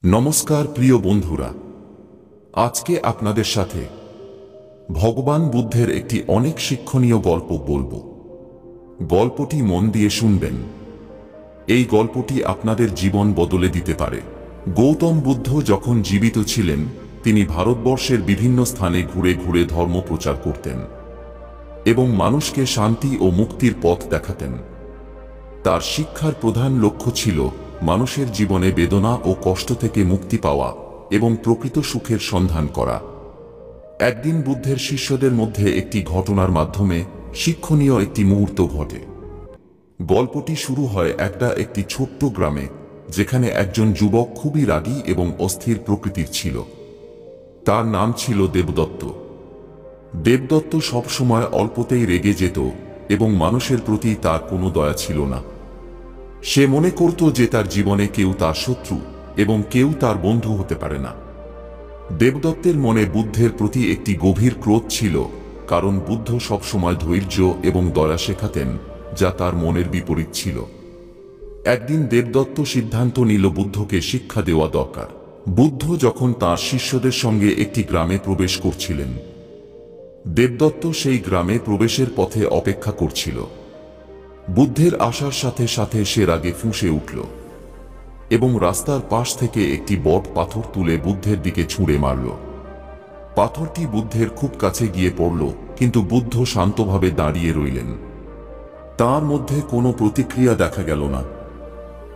নমস্কার প্রিয় বন্ধুরা, আজকে আপনাদের সাথে ভগবান বুদ্ধের একটি অনেক শিক্ষণীয় গল্প বলবো। গল্পটি মন দিয়ে শুনবেন। এই গল্পটি আপনাদের জীবন বদলে দিতে পারে। গৌতম বুদ্ধ যখন জীবিত ছিলেন, তিনি ভারতবর্ষের বিভিন্ন স্থানে ঘুরে ঘুরে ধর্ম প্রচার করতেন এবং মানুষকে শান্তি ও মুক্তির পথ দেখাতেন। তার শিক্ষার প্রধান লক্ষ্য ছিল মানুষের জীবনে বেদনা ও কষ্ট থেকে মুক্তি পাওয়া এবং প্রকৃত সুখের সন্ধান করা। একদিন বুদ্ধের শিষ্যদের মধ্যে একটি ঘটনার মাধ্যমে শিক্ষণীয় একটি মুহূর্ত ঘটে। গল্পটি শুরু হয় একটি ছোট্ট গ্রামে, যেখানে একজন যুবক খুবই রাগী এবং অস্থির প্রকৃতির ছিল। তার নাম ছিল দেবদত্ত। দেবদত্ত সবসময় অল্পতেই রেগে যেত এবং মানুষের প্রতি তার কোনো দয়া ছিল না। সে মনে করত যে তার জীবনে কেউ তার শত্রু এবং কেউ তার বন্ধু হতে পারে না। দেবদত্তের মনে বুদ্ধের প্রতি একটি গভীর ক্রোধ ছিল, কারণ বুদ্ধ সবসময় ধৈর্য এবং দয়া শেখাতেন, যা তার মনের বিপরীত ছিল। একদিন দেবদত্ত সিদ্ধান্ত নিল বুদ্ধকে শিক্ষা দেওয়া দরকার। বুদ্ধ যখন তাঁর শিষ্যদের সঙ্গে একটি গ্রামে প্রবেশ করছিলেন, দেবদত্ত সেই গ্রামে প্রবেশের পথে অপেক্ষা করছিল। বুদ্ধের আসার সাথে সাথে সে রাগে ফুঁসে উঠল এবং রাস্তার পাশ থেকে একটি বট পাথর তুলে বুদ্ধের দিকে ছুঁড়ে মারল। পাথরটি বুদ্ধের খুব কাছে গিয়ে পড়ল, কিন্তু বুদ্ধ শান্তভাবে দাঁড়িয়ে রইলেন। তার মধ্যে কোনো প্রতিক্রিয়া দেখা গেল না।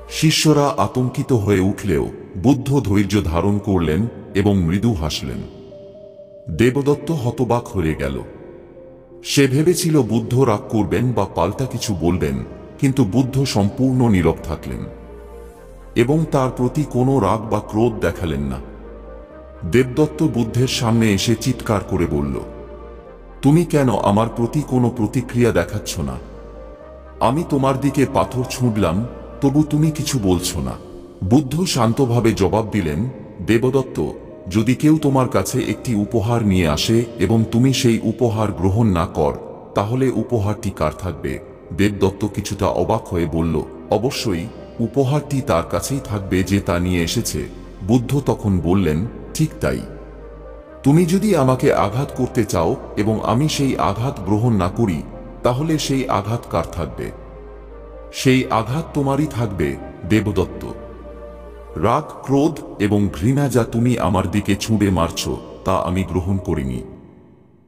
শিষ্যরা আতঙ্কিত হয়ে উঠলেও বুদ্ধ ধৈর্য ধারণ করলেন এবং মৃদু হাসলেন। দেবদত্ত হতবাক হয়ে গেল। সে ভেবেছিল বুদ্ধ রাগ করবেন বা পাল্টা কিছু বলবেন, কিন্তু বুদ্ধ সম্পূর্ণ নীরব থাকলেন এবং তার প্রতি কোনো রাগ বা ক্রোধ দেখালেন না। দেবদত্ত বুদ্ধের সামনে এসে চিৎকার করে বলল, তুমি কেন আমার প্রতি কোনো প্রতিক্রিয়া দেখাচ্ছ না? আমি তোমার দিকে পাথর ছুঁড়লাম, তবু তুমি কিছু বলছো না। বুদ্ধ শান্তভাবে জবাব দিলেন, দেবদত্ত, যদি কেউ তোমার কাছে একটি উপহার নিয়ে আসে এবং তুমি সেই উপহার গ্রহণ না কর, তাহলে উপহারটি কার থাকবে? দেবদত্ত কিছুটা অবাক হয়ে বলল, অবশ্যই উপহারটি তার কাছেই থাকবে যে তা নিয়ে এসেছে। বুদ্ধ তখন বললেন, ঠিক তাই। তুমি যদি আমাকে আঘাত করতে চাও এবং আমি সেই আঘাত গ্রহণ না করি, তাহলে সেই আঘাত কার থাকবে? সেই আঘাত তোমারই থাকবে, দেবদত্ত। রাগ, ক্রোধ এবং ঘৃণা যা তুমি আমার দিকে ছুঁড়ে মারছ, তা আমি গ্রহণ করিনি।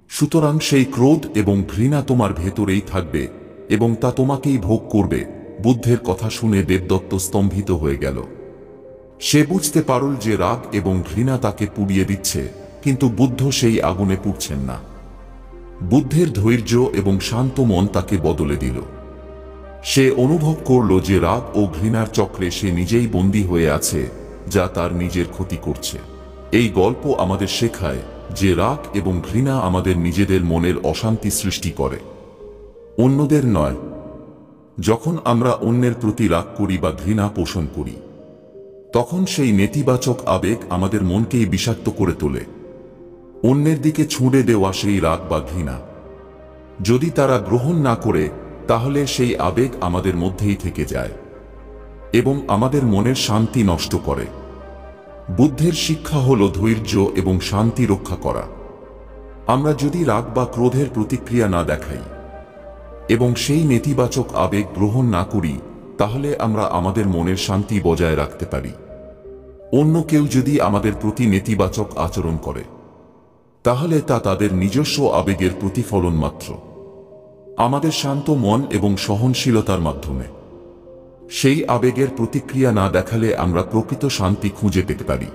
সুতরাং সেই ক্রোধ এবং ঘৃণা তোমার ভেতরেই থাকবে এবং তা তোমাকেই ভোগ করবে। বুদ্ধের কথা শুনে দেবদত্ত স্তম্ভিত হয়ে গেল। সে বুঝতে পারল যে রাগ এবং ঘৃণা তাকে পুড়িয়ে দিচ্ছে, কিন্তু বুদ্ধ সেই আগুনে পুড়ছেন না। বুদ্ধের ধৈর্য এবং শান্ত মন তাকে বদলে দিল। সে অনুভব করল যে রাগ ও ঘৃণার চক্রে সে নিজেই বন্দী হয়ে আছে, যা তার নিজের ক্ষতি করছে। এই গল্প আমাদের শেখায় যে রাগ এবং ঘৃণা আমাদের নিজেদের মনের অশান্তি সৃষ্টি করে, অন্যদের নয়। যখন আমরা অন্যের প্রতি রাগ করি বা ঘৃণা পোষণ করি, তখন সেই নেতিবাচক আবেগ আমাদের মনকেই বিষাক্ত করে তোলে। অন্যের দিকে ছুঁড়ে দেওয়া সেই রাগ বা ঘৃণা যদি তারা গ্রহণ না করে, তাহলে সেই আবেগ আমাদের মধ্যেই থেকে যায় এবং আমাদের মনের শান্তি নষ্ট করে। বুদ্ধের শিক্ষা হল ধৈর্য এবং শান্তি রক্ষা করা। আমরা যদি রাগ বা ক্রোধের প্রতিক্রিয়া না দেখাই এবং সেই নেতিবাচক আবেগ গ্রহণ না করি, তাহলে আমরা আমাদের মনের শান্তি বজায় রাখতে পারি। অন্য কেউ যদি আমাদের প্রতি নেতিবাচক আচরণ করে, তাহলে তা তাদের নিজস্ব আবেগের প্রতিফলন মাত্র। আমাদের শান্ত মন এবং সহনশীলতার মাধ্যমে সেই আবেগের প্রতিক্রিয়া না দেখালে আমরা প্রকৃত শান্তি খুঁজে পেতে পারি।